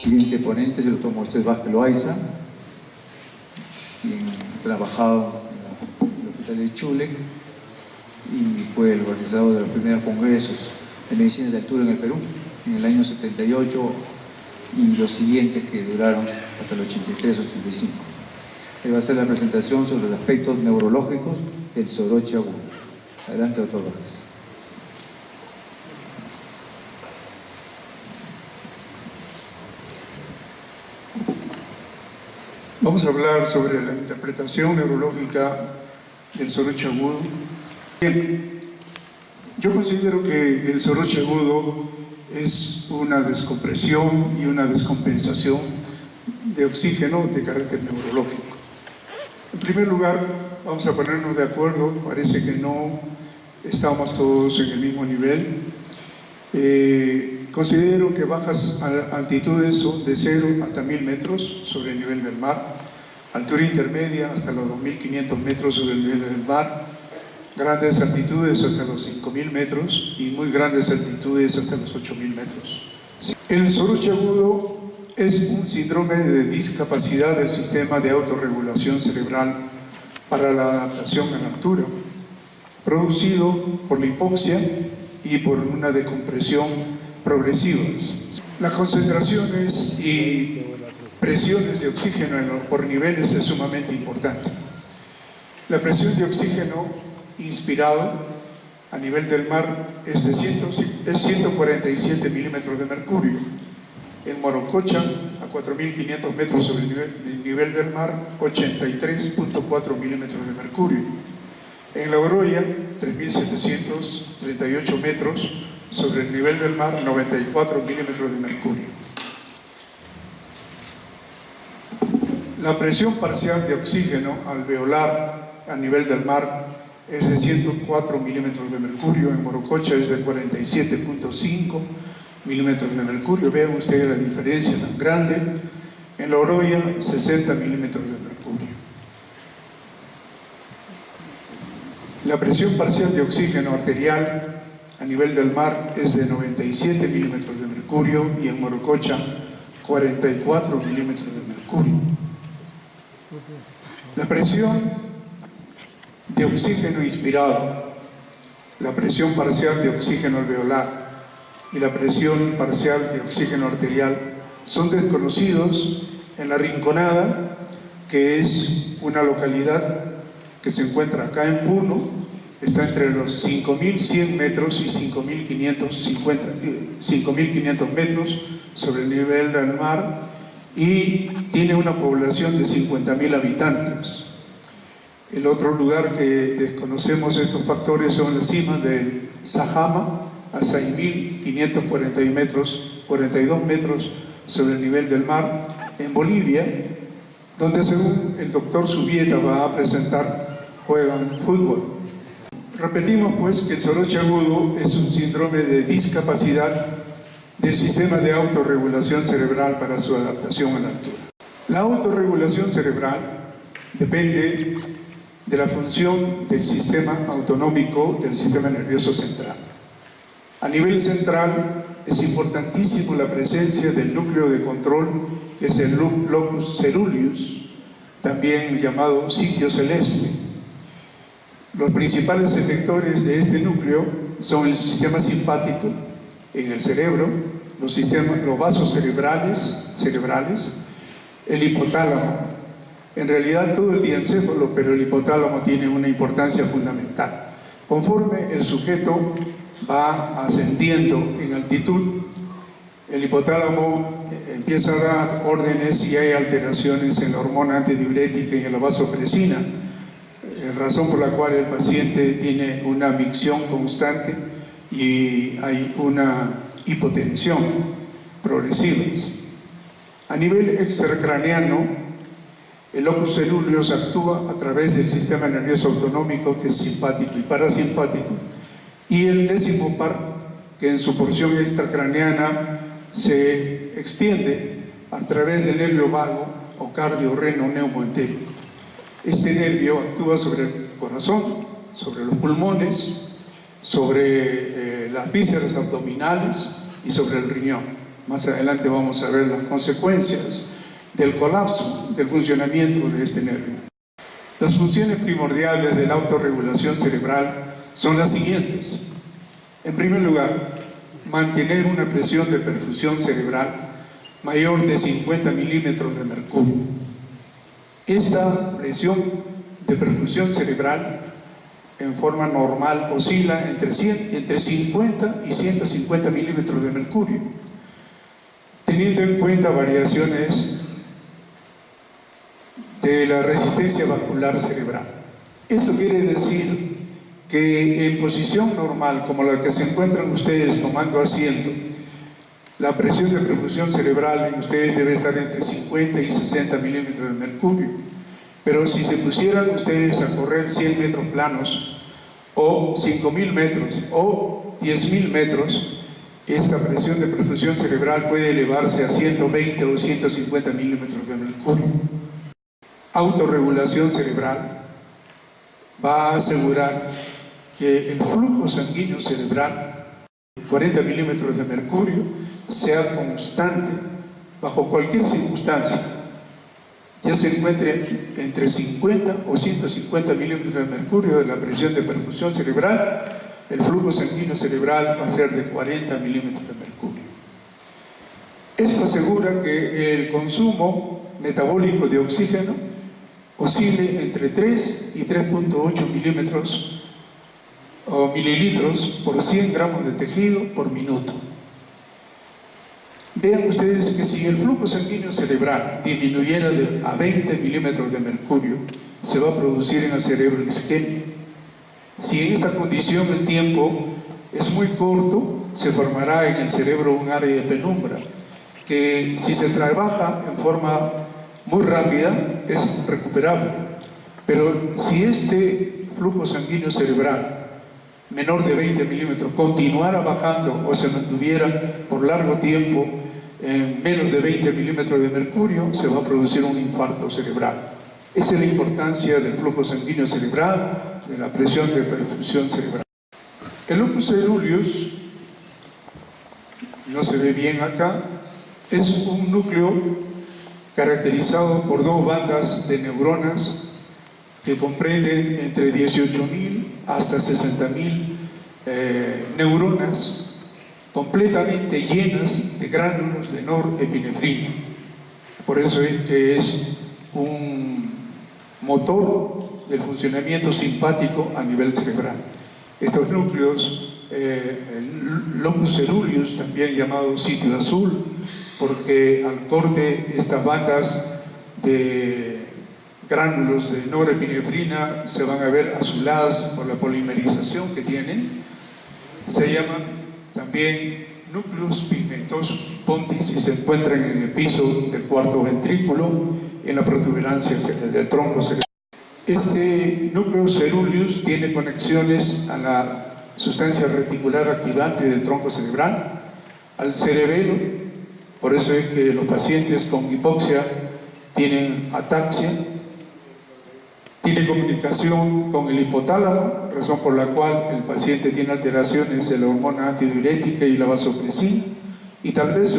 siguiente ponente es el doctor Moisés Vázquez Loaiza, quien ha trabajado en el hospital de Chulec y fue el organizador de los primeros congresos de medicina de altura en el Perú, en el año 78 y los siguientes que duraron hasta el 83-85. Él va a hacer la presentación sobre los aspectos neurológicos del soroche agudo. Adelante, doctor Vázquez. Vamos a hablar sobre la interpretación neurológica del soroche agudo. Bien, yo considero que el soroche agudo es una descompresión y una descompensación de oxígeno de carácter neurológico. En primer lugar, vamos a ponernos de acuerdo, parece que no estamos todos en el mismo nivel. Considero que bajas altitudes son de 0 hasta 1000 metros sobre el nivel del mar, altura intermedia hasta los 2500 metros sobre el nivel del mar, grandes altitudes hasta los 5000 metros y muy grandes altitudes hasta los 8000 metros. El soroche agudo es un síndrome de discapacidad del sistema de autorregulación cerebral para la adaptación a la altura, producido por la hipoxia y por una decompresión progresivas. Las concentraciones y presiones de oxígeno por niveles es sumamente importante. La presión de oxígeno inspirado a nivel del mar es 147 milímetros de mercurio. En Morococha, a 4500 metros sobre el nivel del mar, 83.4 milímetros de mercurio. En La Oroya, 3738 metros sobre el nivel del mar, 94 milímetros de mercurio. La presión parcial de oxígeno alveolar a nivel del mar es de 104 milímetros de mercurio, en Morococha es de 47.5 milímetros de mercurio. Vean ustedes la diferencia tan grande. En La Oroya, 60 milímetros de mercurio. La presión parcial de oxígeno arterial a nivel del mar es de 97 milímetros de mercurio y en Morococha 44 milímetros de mercurio. La presión de oxígeno inspirado, la presión parcial de oxígeno alveolar y la presión parcial de oxígeno arterial son desconocidos en La Rinconada, que es una localidad que se encuentra acá en Puno, está entre los 5100 metros y 5500 metros sobre el nivel del mar y tiene una población de 50.000 habitantes. El otro lugar que desconocemos estos factores son las cimas del Sajama, a 6.542 metros sobre el nivel del mar, en Bolivia, donde según el doctor Subieta va a presentar, juegan fútbol. Repetimos pues que el soroche agudo es un síndrome de discapacidad del sistema de autorregulación cerebral para su adaptación a la altura. La autorregulación cerebral depende de la función del sistema autonómico del sistema nervioso central. A nivel central es importantísimo la presencia del núcleo de control, que es el locus ceruleus, también llamado sitio celeste. Los principales efectores de este núcleo son el sistema simpático en el cerebro, los vasos cerebrales, el hipotálamo. En realidad todo el diencéfalo, pero el hipotálamo tiene una importancia fundamental. Conforme el sujeto va ascendiendo en altitud, el hipotálamo empieza a dar órdenes y hay alteraciones en la hormona antidiurética y en la vasopresina, razón por la cual el paciente tiene una micción constante y hay una hipotensión progresiva. A nivel extracraneano, el locus ceruleus actúa a través del sistema nervioso autonómico, que es simpático y parasimpático, y el décimo par, que en su porción extracraneana se extiende a través del nervio vago o cardio-reno neumoentérico. Este nervio actúa sobre el corazón, sobre los pulmones, sobre las vísceras abdominales y sobre el riñón. Más adelante vamos a ver las consecuencias del colapso del funcionamiento de este nervio. Las funciones primordiales de la autorregulación cerebral son las siguientes. En primer lugar, mantener una presión de perfusión cerebral mayor de 50 milímetros de mercurio. Esta presión de perfusión cerebral en forma normal oscila entre 50 y 150 milímetros de mercurio, teniendo en cuenta variaciones de la resistencia vascular cerebral. Esto quiere decir que en posición normal, como la que se encuentran ustedes tomando asiento, la presión de perfusión cerebral en ustedes debe estar entre 50 y 60 milímetros de mercurio. Pero si se pusieran ustedes a correr 100 metros planos, o 5.000 metros, o 10.000 metros, esta presión de perfusión cerebral puede elevarse a 120 o 150 milímetros de mercurio. Autorregulación cerebral va a asegurar que el flujo sanguíneo cerebral, 40 milímetros de mercurio, sea constante bajo cualquier circunstancia, ya se encuentre entre 50 o 150 milímetros de mercurio de la presión de perfusión cerebral, el flujo sanguíneo cerebral va a ser de 40 milímetros de mercurio. Esto asegura que el consumo metabólico de oxígeno oscile entre 3 y 3.8 milímetros o mililitros por 100 gramos de tejido por minuto. Vean ustedes que si el flujo sanguíneo cerebral disminuyera a 20 milímetros de mercurio, se va a producir en el cerebro isquemia. Si en esta condición el tiempo es muy corto, se formará en el cerebro un área de penumbra, que si se trabaja en forma muy rápida es recuperable. Pero si este flujo sanguíneo cerebral menor de 20 milímetros continuara bajando o se mantuviera por largo tiempo en menos de 20 milímetros de mercurio, se va a producir un infarto cerebral. Esa es la importancia del flujo sanguíneo cerebral, de la presión de perfusión cerebral. El locus coeruleus, no se ve bien acá, es un núcleo caracterizado por dos bandas de neuronas que comprenden entre 18.000 hasta 60.000 neuronas completamente llenas de gránulos de norepinefrina. Por eso es que es un motor del funcionamiento simpático a nivel cerebral. Estos núcleos, el locus coeruleus, también llamado sitio azul, porque al corte estas bandas de gránulos de norepinefrina se van a ver azuladas por la polimerización que tienen, se llaman también núcleos pigmentosos pontis y se encuentran en el piso del cuarto ventrículo, en la protuberancia del tronco cerebral. Este núcleo coeruleus tiene conexiones a la sustancia reticular activante del tronco cerebral, al cerebelo. Por eso es que los pacientes con hipoxia tienen ataxia, tiene comunicación con el hipotálamo, razón por la cual el paciente tiene alteraciones de la hormona antidiurética y la vasopresina, y tal vez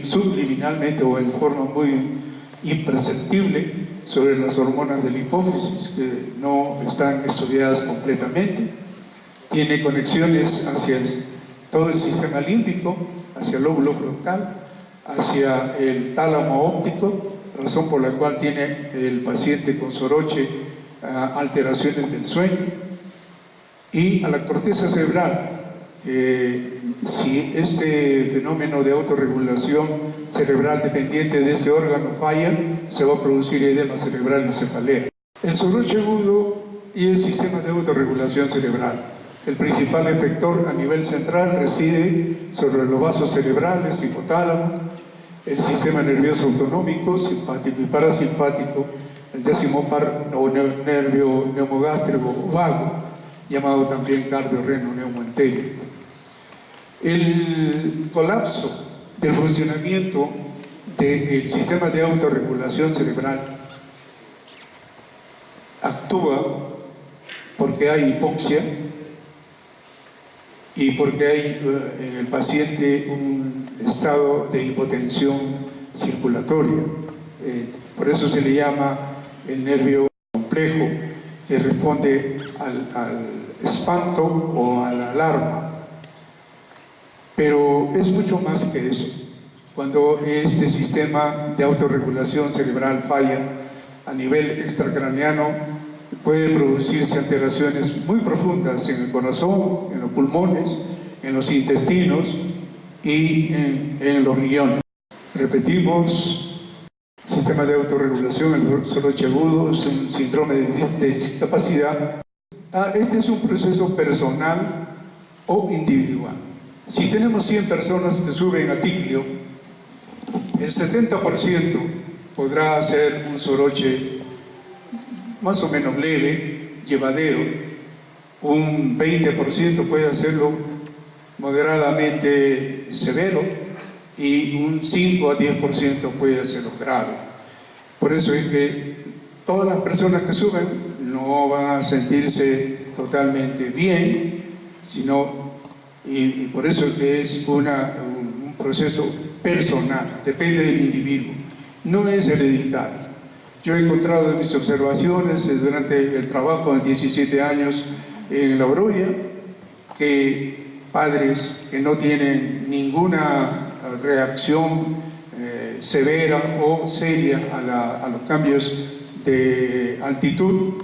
subliminalmente o en forma muy imperceptible sobre las hormonas de la hipófisis, que no están estudiadas completamente. Tiene conexiones hacia todo el sistema límbico, hacia el lóbulo frontal, hacia el tálamo óptico, razón por la cual tiene el paciente con soroche alteraciones del sueño, y a la corteza cerebral. Si este fenómeno de autorregulación cerebral dependiente de este órgano falla, se va a producir edema cerebral y cefalea. El soroche agudo y el sistema de autorregulación cerebral. El principal efector a nivel central reside sobre los vasos cerebrales, hipotálamo, el sistema nervioso autonómico, simpático y parasimpático, el décimo par o nervio neumogástrico vago, llamado también cardiorreno-neumoentérico. El colapso del funcionamiento del sistema de autorregulación cerebral actúa porque hay hipoxia y porque hay en el paciente un estado de hipotensión circulatoria. Por eso se le llama el nervio complejo, que responde al espanto o a la alarma. Pero es mucho más que eso. Cuando este sistema de autorregulación cerebral falla a nivel extracraneano, puede producirse alteraciones muy profundas en el corazón, en los pulmones, en los intestinos y en los riñones. Repetimos, sistema de autorregulación, el soroche agudo es un síndrome de discapacidad. Este es un proceso personal o individual. Si tenemos 100 personas que sufren atiglio, el 70% podrá hacer un soroche más o menos leve, llevadero. Un 20% puede hacerlo moderadamente severo y un 5 a 10% puede hacerlo grave. Por eso es que todas las personas que sufren no van a sentirse totalmente bien, sino, y por eso es que es un proceso personal, depende del individuo, no es hereditario. Yo he encontrado en mis observaciones durante el trabajo de 17 años en La Oroya que padres que no tienen ninguna reacción severa o seria a los cambios de altitud,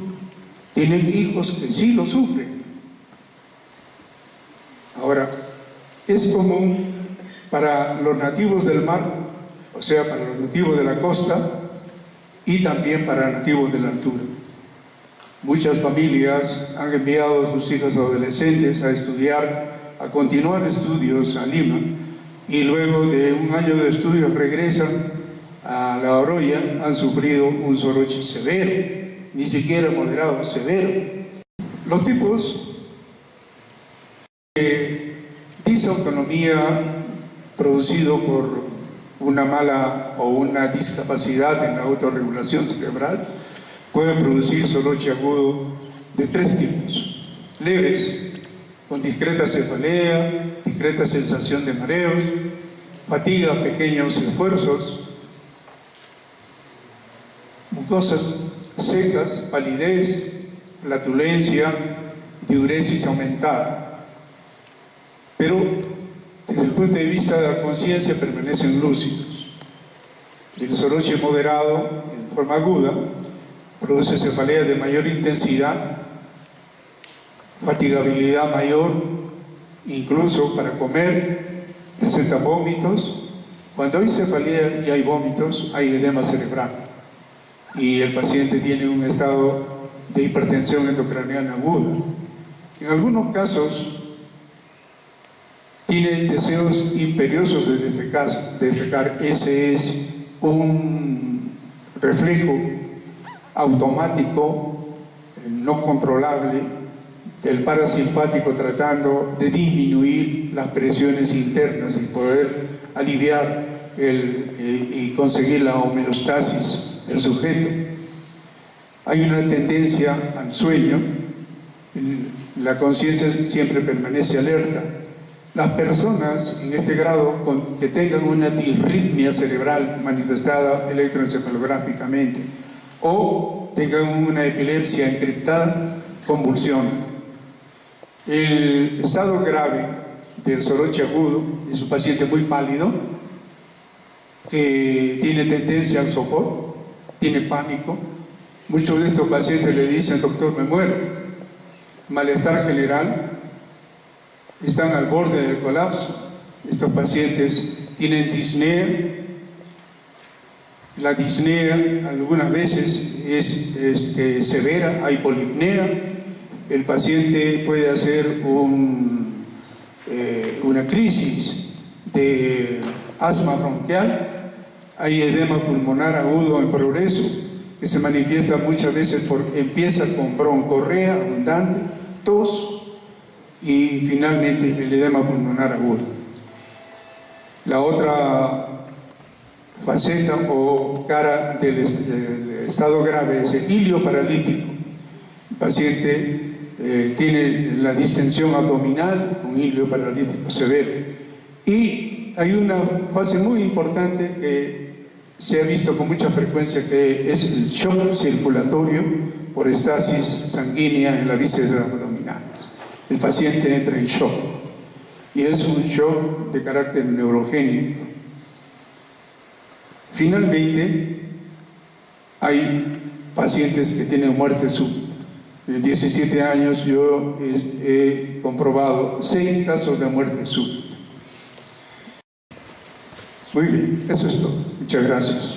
tienen hijos que sí lo sufren. Ahora, es común para los nativos del mar, o sea, para los nativos de la costa, y también para nativos de la altura. Muchas familias han enviado a sus hijos adolescentes a estudiar, a continuar estudios a Lima, y luego de un año de estudios regresan a La Oroya, han sufrido un soroche severo, ni siquiera moderado, severo. Los tipos de disautonomía producido por una mala o una discapacidad en la autorregulación cerebral pueden producir soroche agudo de 3 tipos: leves, con discreta cefalea, discreta sensación de mareos, fatiga, pequeños esfuerzos, mucosas secas, palidez, flatulencia, diuresis aumentada. Pero desde el punto de vista de la conciencia permanecen lúcidos. El soroche moderado, en forma aguda, produce cefalea de mayor intensidad, fatigabilidad mayor, incluso para comer, presenta vómitos. Cuando hay cefalea y hay vómitos, hay edema cerebral y el paciente tiene un estado de hipertensión endocraniana aguda. En algunos casos tiene deseos imperiosos de defecar. Ese es un reflejo automático, no controlable, del parasimpático tratando de disminuir las presiones internas y poder aliviar y conseguir la homeostasis del sujeto. Hay una tendencia al sueño, la conciencia siempre permanece alerta. Las personas en este grado que tengan una disritmia cerebral manifestada electroencefalográficamente o tengan una epilepsia encriptada, convulsionan. El estado grave del soroche agudo es un paciente muy pálido que tiene tendencia al sopor, tiene pánico. Muchos de estos pacientes le dicen: doctor, me muero. Malestar general, están al borde del colapso. Estos pacientes tienen disnea. La disnea algunas veces es severa, hay polipnea. El paciente puede hacer una crisis de asma bronquial. Hay edema pulmonar agudo en progreso que se manifiesta muchas veces empieza con broncorrea abundante, tos y finalmente el edema pulmonar agudo. La otra faceta o cara del estado grave es el ilio paralítico. El paciente tiene la distensión abdominal con hilo paralítico severo. Y hay una fase muy importante que se ha visto con mucha frecuencia, que es el shock circulatorio por estasis sanguínea en la víscera abdominal. El paciente entra en shock y es un shock de carácter neurogénico. Finalmente, hay pacientes que tienen muerte súbita. En 17 años yo he comprobado 6 casos de muerte súbita. Muy bien, eso es todo. Muchas gracias.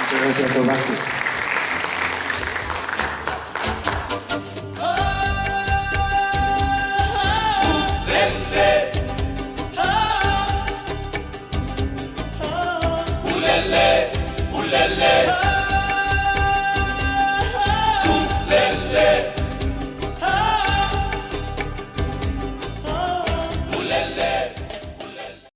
Muchas gracias, doctor Vázquez.